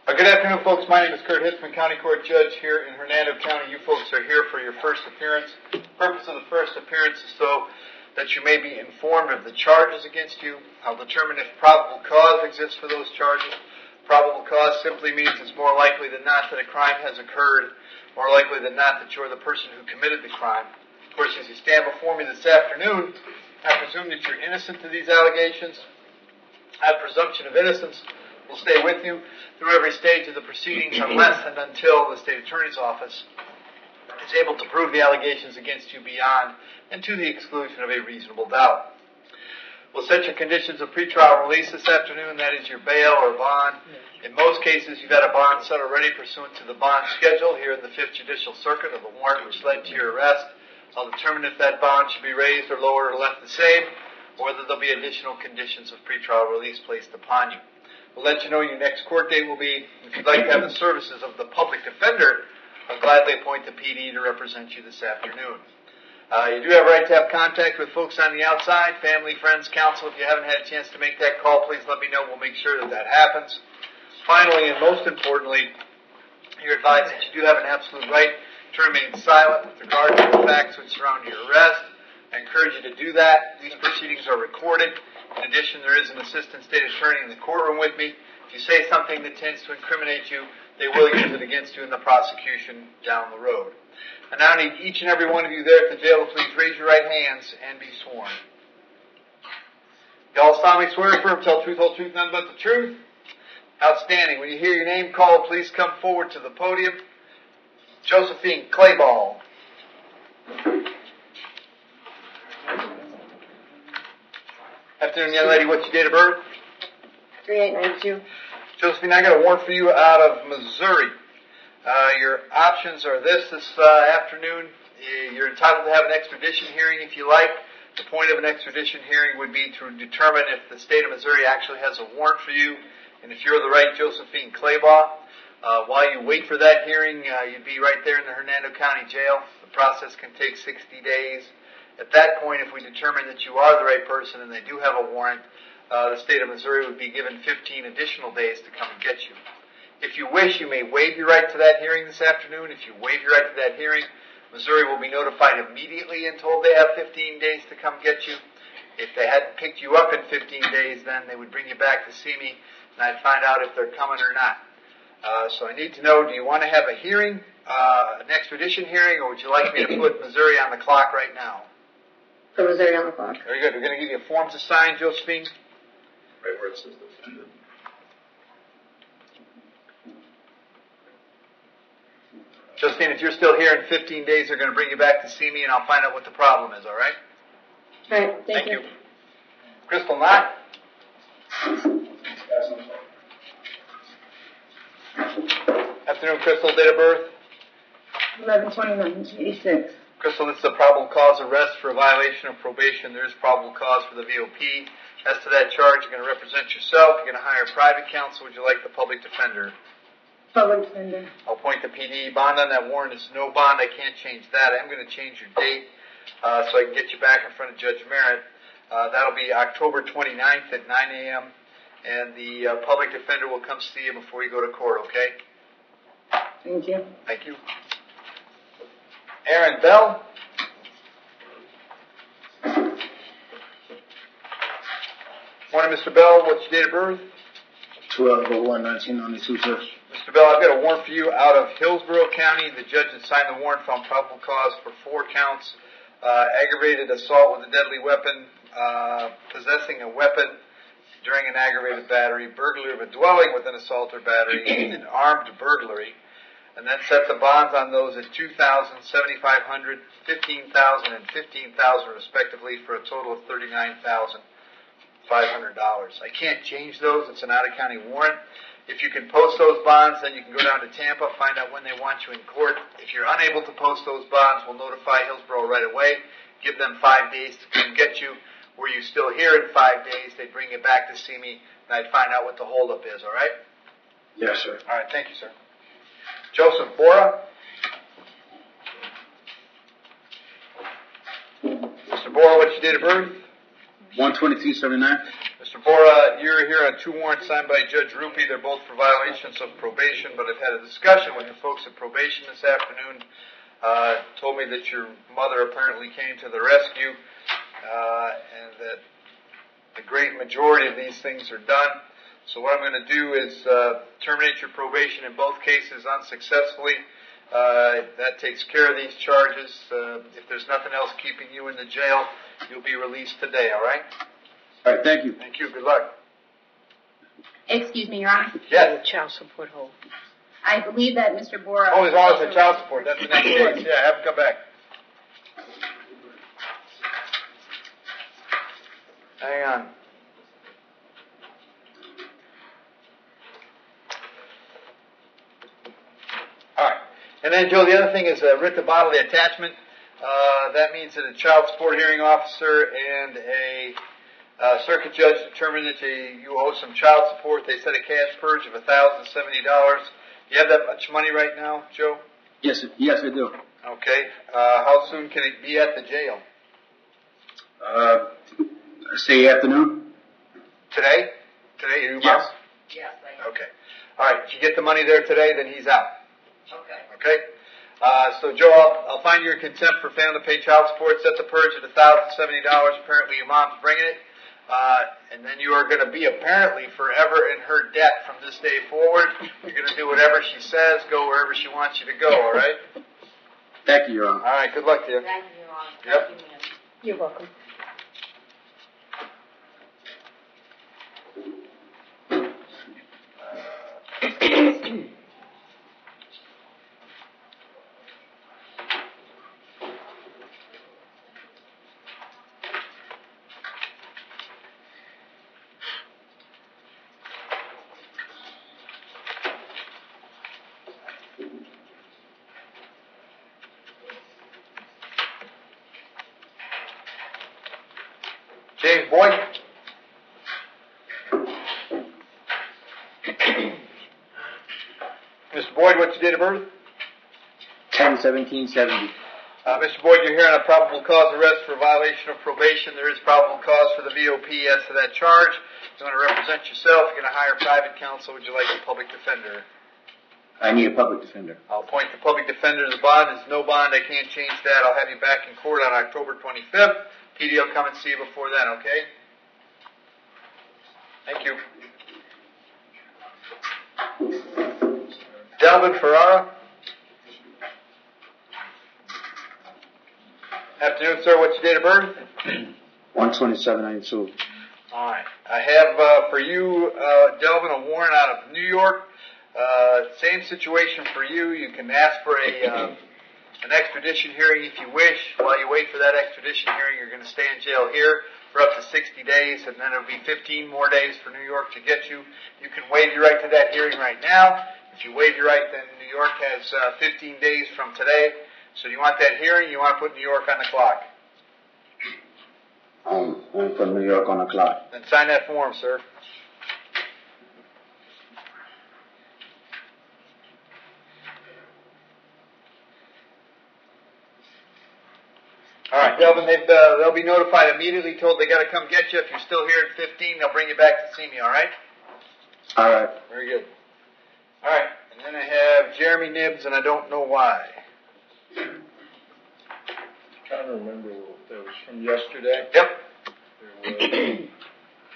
Good afternoon, folks. My name is Hitzemann, County Court Judge here in Hernando County. You folks are here for your first appearance. The purpose of the first appearance is so that you may be informed of the charges against you. I'll determine if probable cause exists for those charges. Probable cause simply means it's more likely than not that a crime has occurred, more likely than not that you're the person who committed the crime. Of course, as you stand before me this afternoon, I presume that you're innocent to these allegations. That presumption of innocence will stay with you through every stage of the proceedings unless and until the State Attorney's Office is able to prove the allegations against you beyond and to the exclusion of a reasonable doubt. We'll set your conditions of pretrial release this afternoon. That is your bail or bond. In most cases, you've had a bond set already pursuant to the bond schedule here in the 5th Judicial Circuit of the warrant which led to your arrest. I'll determine if that bond should be raised or lowered or left the same, or whether there'll be additional conditions of pretrial release placed upon you. We'll let you know your next court date will be. If you'd like to have the services of the public defender, I'll gladly appoint the PD to represent you this afternoon. You do have a right to have contact with folks on the outside, family, friends, counsel. If you haven't had a chance to make that call, please let me know. We'll make sure that that happens. Finally, and most importantly, you're advised that you do have an absolute right to remain silent with regard to the facts which surround your arrest. I encourage you to do that. These proceedings are recorded. In addition, there is an assistant state attorney in the courtroom with me. If you say something that tends to incriminate you, they will use it against you in the prosecution down the road. I now need each and every one of you there at the jail to please raise your right hands and be sworn. You all solemnly swear to affirm, tell the truth, whole truth, none but the truth. Outstanding. When you hear your name called, please come forward to the podium. Josephine Clayball. Afternoon, young lady. What's your date of birth? 3892. Josephine, I got a warrant for you out of Missouri. Your options are this afternoon. You're entitled to have an extradition hearing if you like. The point of an extradition hearing would be to determine if the state of Missouri actually has a warrant for you, and if you're the right Josephine Claybaugh. While you wait for that hearing, you'd be right there in the Hernando County Jail. The process can take 60 days. At that point, if we determine that you are the right person and they do have a warrant, the state of Missouri would be given 15 additional days to come and get you. If you wish, you may waive your right to that hearing this afternoon. If you waive your right to that hearing, Missouri will be notified immediately and told they have 15 days to come get you. If they hadn't picked you up in 15 days, then they would bring you back to see me, and I'd find out if they're coming or not. So I need to know, do you want to have a hearing, an extradition hearing, or would you like me to put Missouri on the clock right now? Put Missouri on the clock. Very good. We're going to give you a form to sign, Josephine. Right where it says defendant. Josephine, if you're still here in 15 days, they're going to bring you back to see me, and I'll find out what the problem is, all right? All right, thank you. Crystal Knott. Afternoon, Crystal. Date of birth? 11/29/86. Crystal, this is a probable cause arrest for a violation of probation. There is probable cause for the VOP. As to that charge, you're going to represent yourself. You're going to hire private counsel. Would you like the public defender? Public defender. I'll appoint the PD. Bond on that warrant is no bond. I can't change that. I'm going to change your date so I can get you back in front of Judge Merritt. That'll be October 29th at 9 a.m. And the public defender will come see you before you go to court, okay? Thank you. Thank you. Aaron Bell. Morning, Mr. Bell. What's your date of birth? 12/01/1992, sir. Mr. Bell, I've got a warrant for you out of Hillsborough County. The judge that signed the warrant found probable cause for 4 counts. Aggravated assault with a deadly weapon, possessing a weapon during an aggravated battery, burglary of a dwelling with an assault or battery, and armed burglary. And then set the bonds on those at $2,000, $7,500, $15,000, and $15,000 respectively for a total of $39,500. I can't change those. It's an out-of-county warrant. If you can post those bonds, then you can go down to Tampa, find out when they want you in court. If you're unable to post those bonds, we'll notify Hillsborough right away. Give them 5 days to come get you. Were you still here in 5 days, they'd bring you back to see me, and I'd find out what the holdup is, all right? Yes, sir. All right, thank you, sir. Joseph Bora. Mr. Bora, what's your date of birth? 1/22/79. Mr. Mr. Bora, you're here on 2 warrants signed by Judge Rupi. They're both for violations of probation, but I've had a discussion with the folks at probation this afternoon. Told me that your mother apparently came to the rescue, and that the great majority of these things are done. So what I'm going to do is terminate your probation in both cases unsuccessfully. That takes care of these charges. If there's nothing else keeping you in the jail, you'll be released today, all right? All right, thank you. Thank you. Good luck. Excuse me, Your Honor. Yes. Child support hold. I believe that Mr. Bora. Oh, he's always for child support. That's the next case. Yeah, have him come back. Hang on. All right. And then, Joe, the other thing is writ to bodily attachment. That means that a child support hearing officer and a circuit judge determined that you owe some child support. They set a cash purge of $1,070. Do you have that much money right now, Joe? Yes, I do. Okay. How soon can it be at the jail? Say afternoon? Today? Today, you Yes. Yes, I am. Okay. All right. If you get the money there today, then he's out. Okay. Okay? So, Joe, I'll find you in contempt for failing to pay child support. Set the purge at $1,070. Apparently, your mom's bringing it. And then you are going to be apparently forever in her debt from this day forward. You're going to do whatever she says, go wherever she wants you to go, all right? Thank you, Your Honor. All right, good luck to you. Thank you, Your Honor. Yep. Thank you, ma'am. You're welcome. James Boyd? Mr. Boyd, what's your date of birth? 10/17/70. Mr. Boyd, you're here on a probable cause arrest for violation of probation. There is probable cause for the VOP as to that charge. You want to represent yourself, you're going to hire private counsel. Would you like a public defender? I need a public defender. I'll appoint the public defender. The bond is no bond. I can't change that. I'll have you back in court on October 25th. PD will come and see you before then, okay? Thank you. Delvin Ferrara? Afternoon, sir. What's your date of birth? 12792. All right. I have for you, Delvin, a warrant out of New York. Same situation for you. You can ask for an extradition hearing if you wish. While you wait for that extradition hearing, you're going to stay in jail here for up to 60 days, and then it'll be 15 more days for New York to get you. You can waive your right to that hearing right now. If you waive your right, then New York has 15 days from today. So do you want that hearing? You want to put New York on the clock? I'm from New York on the clock. Then sign that form, sir. All right, Delvin, they'll be notified immediately, told they got to come get you. If you're still here at 15, they'll bring you back to see me, all right? All right. Very good. All right, and then I have Jeremy Nibbs, and I don't know why. Trying to remember if that was from yesterday. Yep.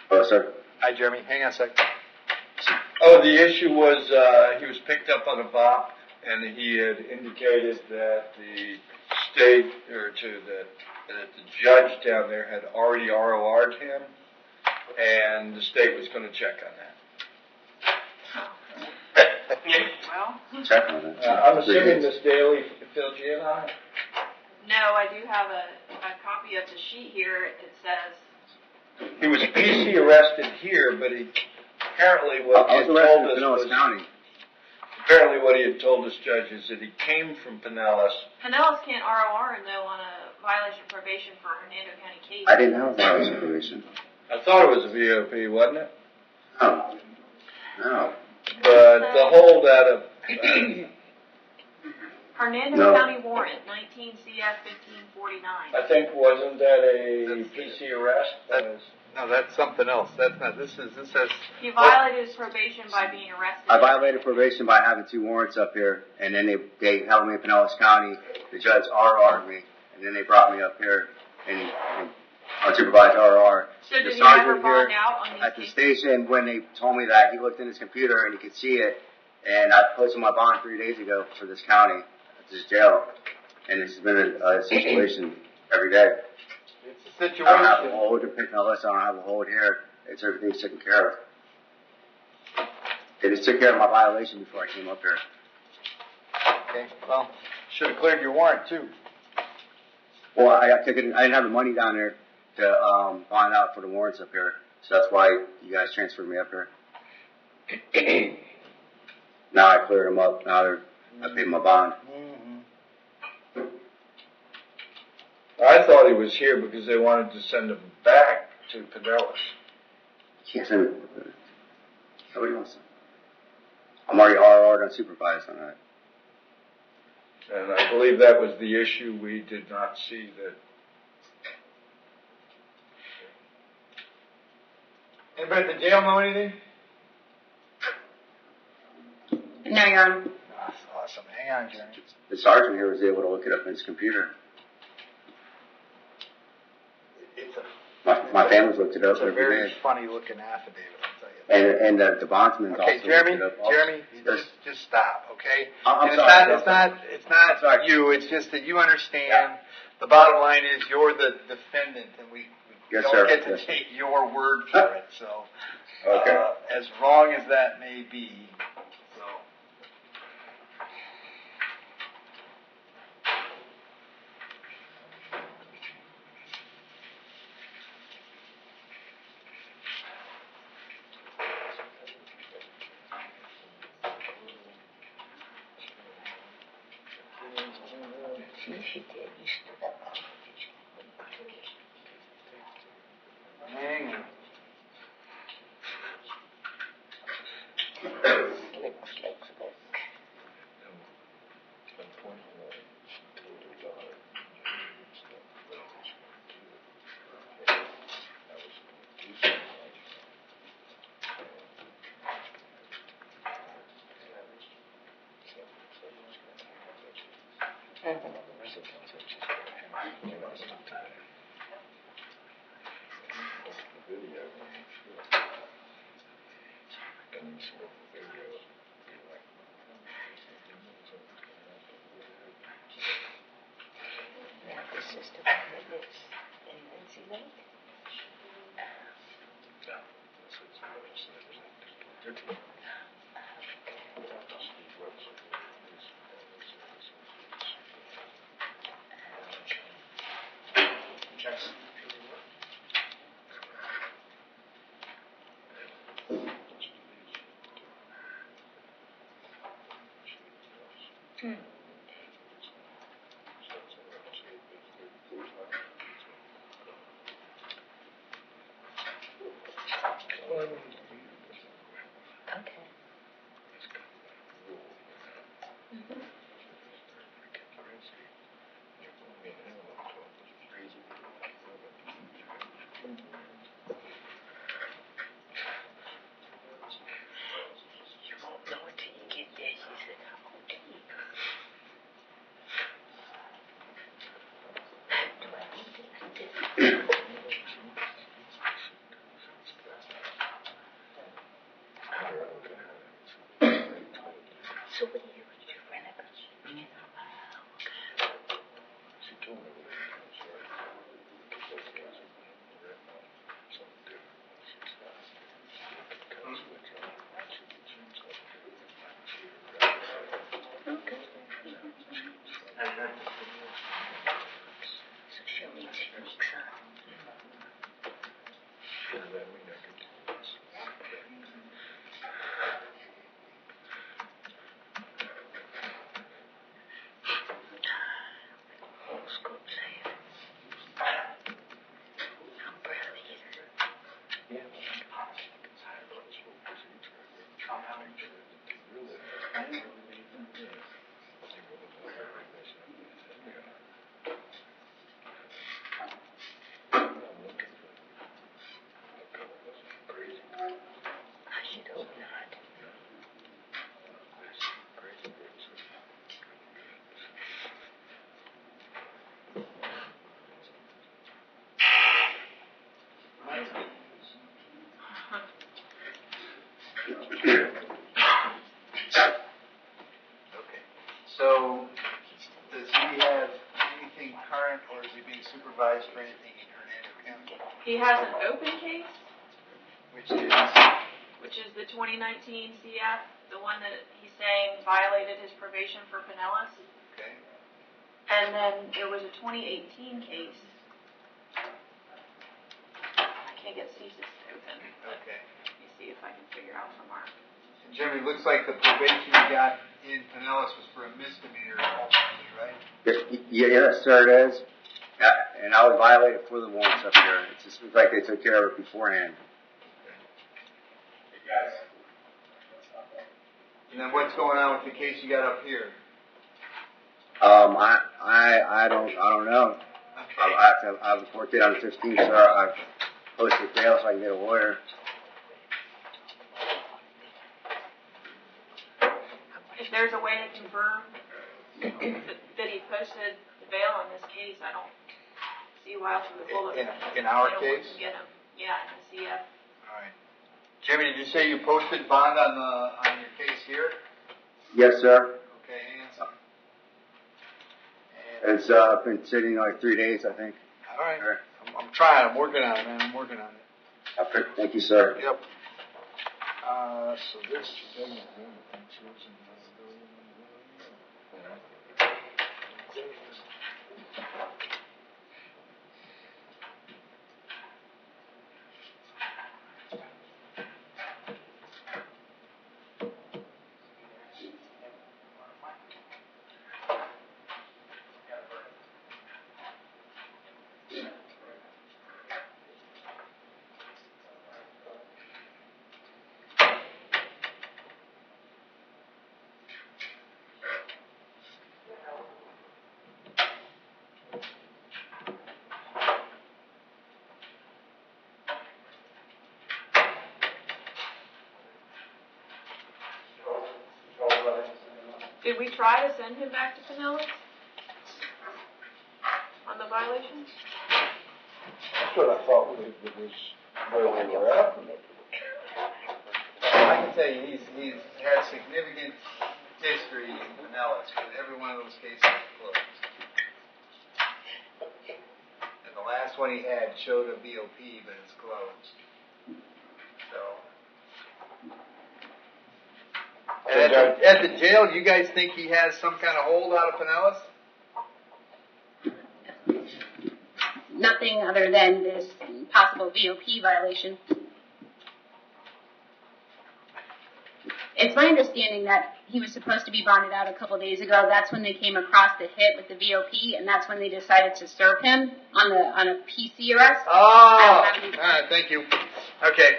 Oh, sir. Hi, Jeremy. Hang on a second. Oh, the issue was he was picked up on a bop, and he had indicated that the state that the judge down there had already ROR'd him, and the state was going to check on that. Well, Check on it. I'm assuming Miss Daly filled you in on it. no, I do have a copy of the sheet here. It says, He was PC arrested here, but he apparently what he I had was arrested told in us Pinellas was County. apparently what he had told us, Judge, is that he came from Pinellas. Pinellas can't ROR though on a violation of probation for a Hernando County case. I didn't have violation probation. I thought it was a VOP, wasn't it? Oh. No. But the hold out of Hernando No. County warrant, 19 CF 1549. I think wasn't that a PC arrest? No, that's something else. That's not, this says. He violated his probation by being arrested. I violated probation by having 2 warrants up here, and then they held me in Pinellas County. The judge RR'd me, and then they brought me up here and unsupervised RR. So did The he ever sergeant bond here out on these at the cases? station, when they told me that, he looked in his computer and he could see it, and I posted my bond 3 days ago for this county, this jail, and this has been a situation every day. It's a I don't have a situation. hold in Pinellas, I don't have a hold here. It's everything's taken care of. They just took care of my violation before I came up here. Okay, well, should have cleared your warrant too. Well, I didn't have the money down there to bond out for the warrants up here, so that's why you guys transferred me up here. Now I cleared them up. Now I paid my bond. I thought he was here because they wanted to send him back to Pinellas. Can't send it. Nobody wants to. I'm already RR'd unsupervised on that. And I believe that was the issue. We did not see that. Anybody at the jail know anything? No, Your Honor. That's awesome. Hang on, Jeremy. The sergeant here was able to look it up in his computer. It's a, My family's looked it up it's a every very day. funny looking affidavit, I'll tell you. And the bondsman's Okay, also Jeremy, looked it up. Also. Jeremy, just stop, okay? I'm And sorry. it's not Sorry. you, it's just that you understand, the bottom line is you're the defendant and we Yes, don't sir. get to Yes. take your word for it, so. Okay. As wrong as that may be, so. Hang on. supervised for anything in Hernando County, He has an open case, which is, which is the 2019 CF, the one that he's saying violated his probation for Pinellas. okay, And then there was a 2018 case. I can't get CSIS to open, but okay. let me see if I can figure out from our. And Jimmy, it looks like the probation you got in Pinellas was for a misdemeanor ultimately, right? Yes, sir, it is. And I was violated for the warrants up here. It just seems like they took care of it beforehand. And then what's going on with the case you got up here? I don't know. Okay. I have a court date on the 15th, sir. I posted bail so I can get a lawyer. If there's a way to confirm that he posted the bail on this case, I don't see why else we would hold him. In our They don't case? want to get him. Yeah, in the CF. All right. Jimmy, did you say you posted bond on your case here? Yes, sir. Okay, hands. And, It's been sitting like 3 days, I think. all right. I'm trying. I'm working on it, man. I'm working on it. Thank you, sir. Yep. So this doesn't Did we try to send him back to Pinellas? On the violation? That's what I thought was where we were at. I can tell you, he's had significant history in Pinellas, but every one of those cases is closed. And the last one he had showed a BOP, but it's closed. So. And at the jail, you guys think he has some kind of hold out of Pinellas? Nothing other than this possible VOP violation. It's my understanding that he was supposed to be bonded out a couple days ago. That's when they came across the hit with the VOP, and that's when they decided to serve him on a PC arrest. Oh, all right, thank you. Okay,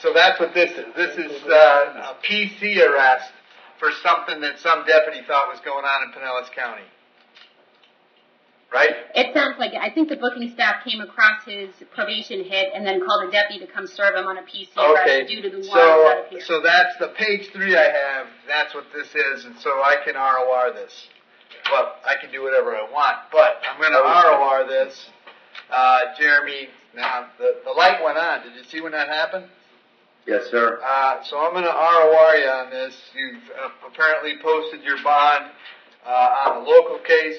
so that's what this is. This is a PC arrest for something that some deputy thought was going on in Pinellas County. Right? It sounds like it. I think the booking staff came across his probation hit and then called a deputy to come serve him on a PC arrest due to the warrants out of here. So that's the page 3 I have. That's what this is, and so I can ROR this. Well, I can do whatever I want, but I'm going to ROR this. Jeremy, now the light went on. Did you see when that happened? Yes, sir. So I'm going to ROR you on this. You've apparently posted your bond on the local case.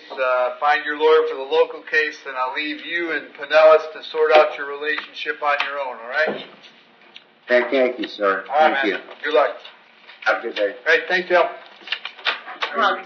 Find your lawyer for the local case, and I'll leave you and Pinellas to sort out your relationship on your own, all right? Thank you, sir. All right, Thank you. man. Good luck. Have a good day. All right, thanks, Al. Well,